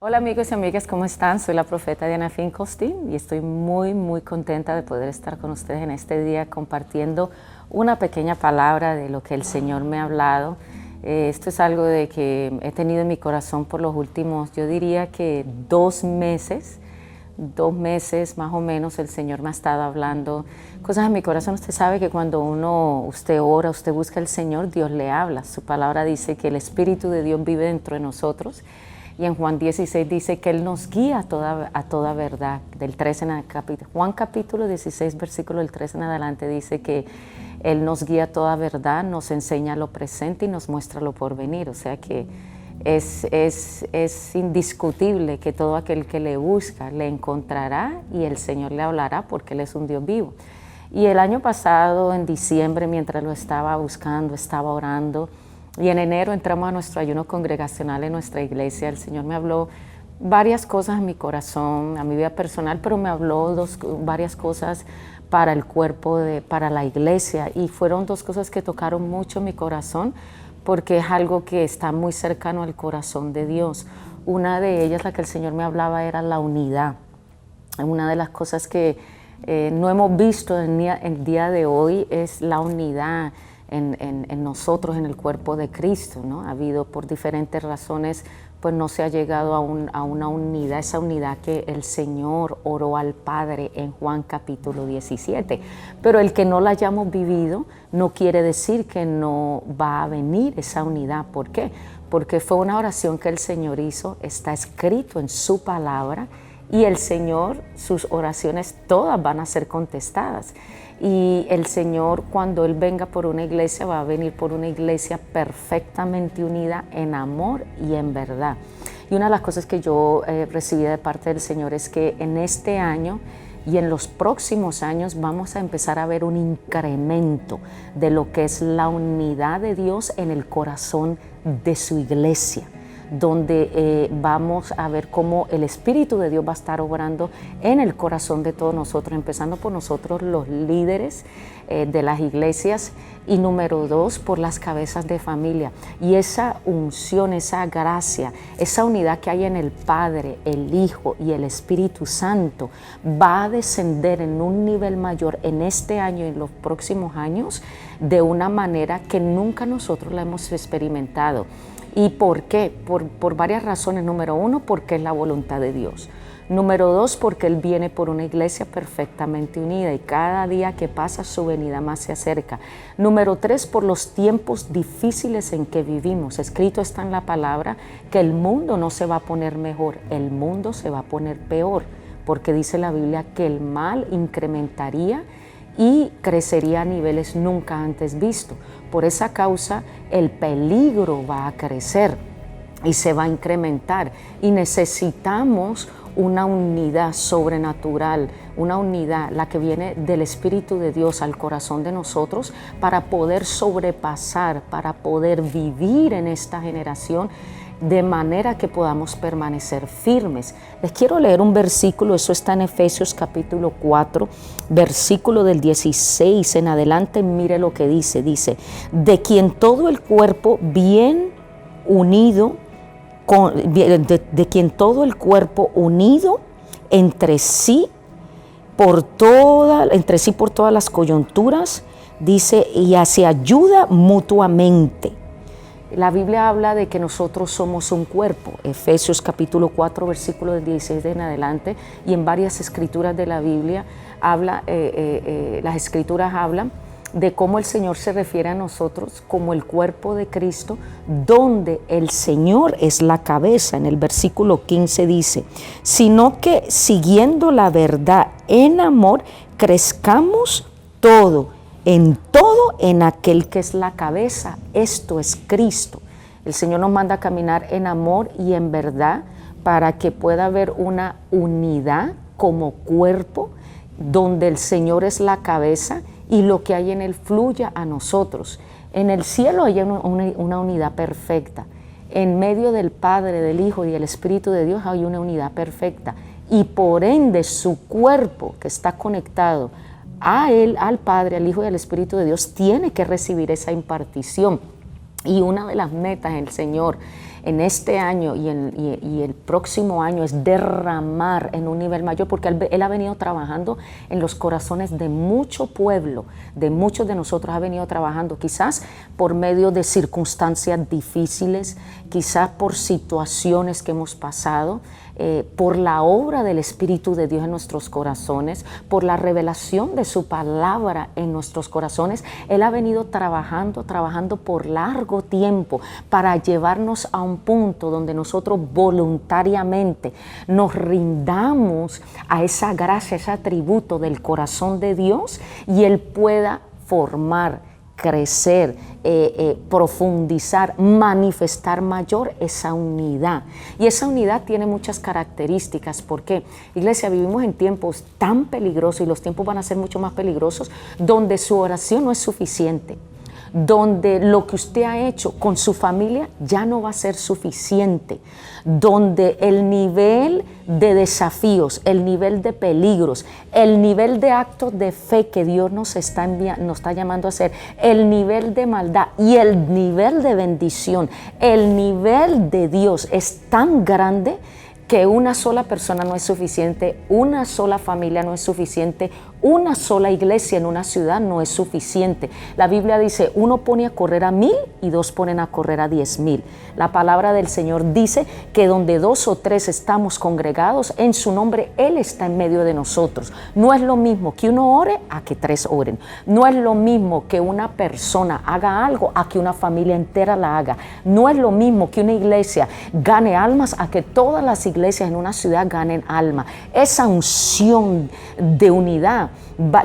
Hola amigos y amigas, ¿cómo están? Soy la profeta Diana Finkelstein y estoy muy contenta de poder estar con ustedes en este día compartiendo una pequeña palabra de lo que el Señor me ha hablado. Esto es algo de que he tenido en mi corazón por los últimos, yo diría que 2 meses más o menos. El Señor me ha estado hablando cosas en mi corazón. Usted sabe que cuando usted ora, usted busca al Señor, Dios le habla. Su palabra dice que el Espíritu de Dios vive dentro de nosotros. Y en Juan 16 dice que Él nos guía a toda verdad. Juan capítulo 16, versículo del 13 en adelante dice que Él nos guía a toda verdad, nos enseña lo presente y nos muestra lo porvenir. O sea que es indiscutible que todo aquel que le busca le encontrará y el Señor le hablará porque Él es un Dios vivo. Y el año pasado, en diciembre, mientras lo estaba buscando, estaba orando, y en enero entramos a nuestro ayuno congregacional en nuestra iglesia. El Señor me habló varias cosas en mi corazón, a mi vida personal, pero me habló varias cosas para el cuerpo, para la iglesia. Y fueron dos cosas que tocaron mucho mi corazón, porque es algo que está muy cercano al corazón de Dios. Una de ellas, la que el Señor me hablaba, era la unidad. Una de las cosas que no hemos visto en el día de hoy es la unidad en nosotros, en el cuerpo de Cristo, ¿no? Ha habido por diferentes razones, pues no se ha llegado a una unidad, esa unidad que el Señor oró al Padre en Juan capítulo 17. Pero el que no la hayamos vivido no quiere decir que no va a venir esa unidad. ¿Por qué? Porque fue una oración que el Señor hizo, está escrito en su palabra, y el Señor, sus oraciones todas van a ser contestadas. Y el Señor, cuando Él venga por una iglesia, va a venir por una iglesia perfectamente unida en amor y en verdad. Y una de las cosas que yo recibí de parte del Señor es que en este año y en los próximos años vamos a empezar a ver un incremento de lo que es la unidad de Dios en el corazón de su iglesia, donde vamos a ver cómo el Espíritu de Dios va a estar obrando en el corazón de todos nosotros, empezando por nosotros los líderes de las iglesias, y número 2, por las cabezas de familia. Y esa unción, esa gracia, esa unidad que hay en el Padre, el Hijo y el Espíritu Santo va a descender en un nivel mayor en este año y en los próximos años de una manera que nunca nosotros la hemos experimentado. ¿Y por qué? Por varias razones. Número 1, porque es la voluntad de Dios. Número 2, porque Él viene por una iglesia perfectamente unida y cada día que pasa su venida más se acerca. Número 3, por los tiempos difíciles en que vivimos. Escrito está en la palabra que el mundo no se va a poner mejor, el mundo se va a poner peor, porque dice la Biblia que el mal incrementaría y crecería a niveles nunca antes vistos. Por esa causa el peligro va a crecer y se va a incrementar, y necesitamos una unidad sobrenatural, una unidad, la que viene del Espíritu de Dios al corazón de nosotros, para poder sobrepasar, para poder vivir en esta generación de manera que podamos permanecer firmes. Les quiero leer un versículo, eso está en Efesios capítulo 4, versículo del 16 en adelante. Mire lo que dice, de quien todo el cuerpo bien unido, de quien todo el cuerpo unido entre sí por todas las coyunturas, dice, y se ayuda mutuamente. La Biblia habla de que nosotros somos un cuerpo, Efesios capítulo 4, versículo del 16 en adelante, y en varias escrituras de la Biblia las escrituras hablan de cómo el Señor se refiere a nosotros como el cuerpo de Cristo, donde el Señor es la cabeza. En el versículo 15 dice, sino que siguiendo la verdad en amor, crezcamos en todo en aquel que es la cabeza, esto es Cristo. El Señor nos manda a caminar en amor y en verdad para que pueda haber una unidad como cuerpo, donde el Señor es la cabeza y lo que hay en Él fluya a nosotros. En el cielo hay una unidad perfecta. En medio del Padre, del Hijo y del Espíritu de Dios hay una unidad perfecta. Y por ende su cuerpo, que está conectado a Él, al Padre, al Hijo y al Espíritu de Dios, tiene que recibir esa impartición. Y una de las metas del Señor en este año y el próximo año es derramar en un nivel mayor, porque Él ha venido trabajando en los corazones de mucho pueblo, de muchos de nosotros ha venido trabajando, quizás por medio de circunstancias difíciles, quizás por situaciones que hemos pasado, por la obra del Espíritu de Dios en nuestros corazones, por la revelación de su palabra en nuestros corazones. Él ha venido trabajando por largo tiempo para llevarnos a un punto donde nosotros voluntariamente nos rindamos a esa gracia, ese atributo del corazón de Dios, y Él pueda formar, crecer, profundizar, manifestar mayor esa unidad. Y esa unidad tiene muchas características. ¿Por qué? Iglesia, vivimos en tiempos tan peligrosos, y los tiempos van a ser mucho más peligrosos, donde su oración no es suficiente, donde lo que usted ha hecho con su familia ya no va a ser suficiente, donde el nivel de desafíos, el nivel de peligros, el nivel de actos de fe que Dios nos está llamando a hacer, el nivel de maldad y el nivel de bendición, el nivel de Dios es tan grande que una sola persona no es suficiente, una sola familia no es suficiente, una sola iglesia en una ciudad no es suficiente. La Biblia dice, uno pone a correr a 1000 y dos ponen a correr a 10,000. La palabra del Señor dice que donde 2 o 3 estamos congregados, en su nombre Él está en medio de nosotros. No es lo mismo que uno ore a que 3 oren. No es lo mismo que una persona haga algo a que una familia entera la haga. No es lo mismo que una iglesia gane almas a que todas las iglesias en una ciudad ganen alma. Esa unción de unidad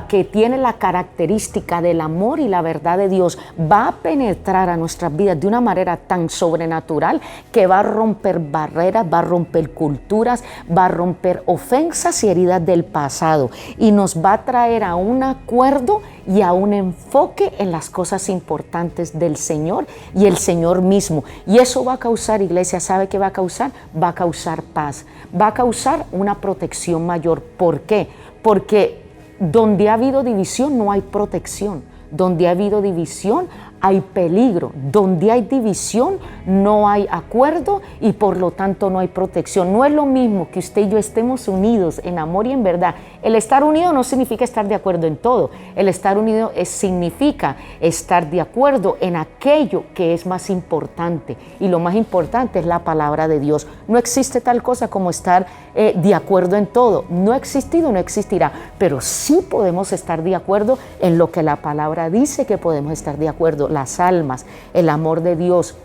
que tiene la característica del amor y la verdad de Dios va a penetrar a nuestras vidas de una manera tan sobrenatural que va a romper barreras, va a romper culturas, va a romper ofensas y heridas del pasado, y nos va a traer a un acuerdo y a un enfoque en las cosas importantes del Señor y el Señor mismo. Y eso va a causar, iglesia, ¿sabe qué va a causar? Va a causar paz, va a causar una protección mayor. ¿Por qué? Porque donde ha habido división no hay protección. Donde ha habido división hay peligro. Donde hay división no hay acuerdo y por lo tanto no hay protección. No es lo mismo que usted y yo estemos unidos en amor y en verdad. El estar unido no significa estar de acuerdo en todo. El estar unido significa estar de acuerdo en aquello que es más importante. Y lo más importante es la palabra de Dios. No existe tal cosa como estar de acuerdo en todo. No ha existido, no existirá. Pero sí podemos estar de acuerdo en lo que la palabra dice que podemos estar de acuerdo. Las almas, el amor de Dios,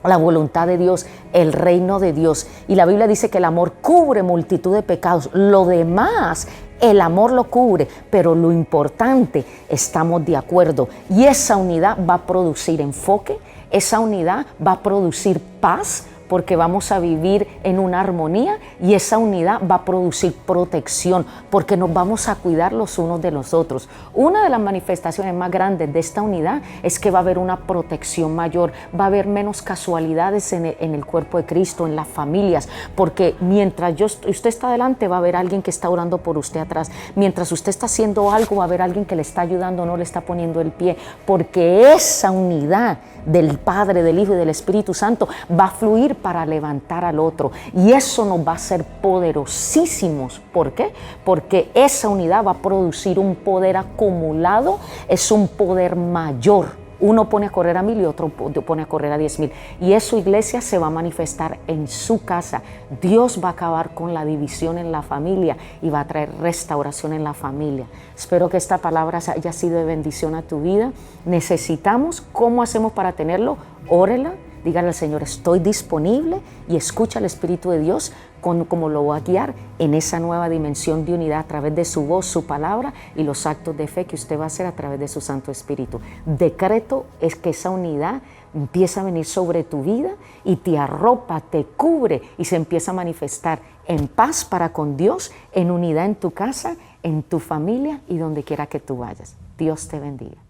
la voluntad de Dios, el reino de Dios. Y la Biblia dice que el amor cubre multitud de pecados. Lo demás, el amor lo cubre, pero lo importante, estamos de acuerdo. Y esa unidad va a producir enfoque, esa unidad va a producir paz, porque vamos a vivir en una armonía, y esa unidad va a producir protección, porque nos vamos a cuidar los unos de los otros. Una de las manifestaciones más grandes de esta unidad es que va a haber una protección mayor, va a haber menos casualidades en el cuerpo de Cristo, en las familias, porque mientras usted está adelante va a haber alguien que está orando por usted atrás, mientras usted está haciendo algo va a haber alguien que le está ayudando, no le está poniendo el pie, porque esa unidad del Padre, del Hijo y del Espíritu Santo va a fluir para levantar al otro, y eso nos va a hacer poderosísimos. ¿Por qué? Porque esa unidad va a producir un poder acumulado, es un poder mayor. Uno pone a correr a 1000 y otro pone a correr a 10,000. Y eso, iglesia, se va a manifestar en su casa. Dios va a acabar con la división en la familia y va a traer restauración en la familia. Espero que esta palabra haya sido de bendición a tu vida. Necesitamos, ¿cómo hacemos para tenerlo? Órela, dígale al Señor, estoy disponible, y escucha al Espíritu de Dios cómo lo va a guiar en esa nueva dimensión de unidad a través de su voz, su palabra y los actos de fe que usted va a hacer a través de su Santo Espíritu. Decreto es que esa unidad empieza a venir sobre tu vida y te arropa, te cubre y se empieza a manifestar en paz para con Dios, en unidad en tu casa, en tu familia y donde quiera que tú vayas. Dios te bendiga.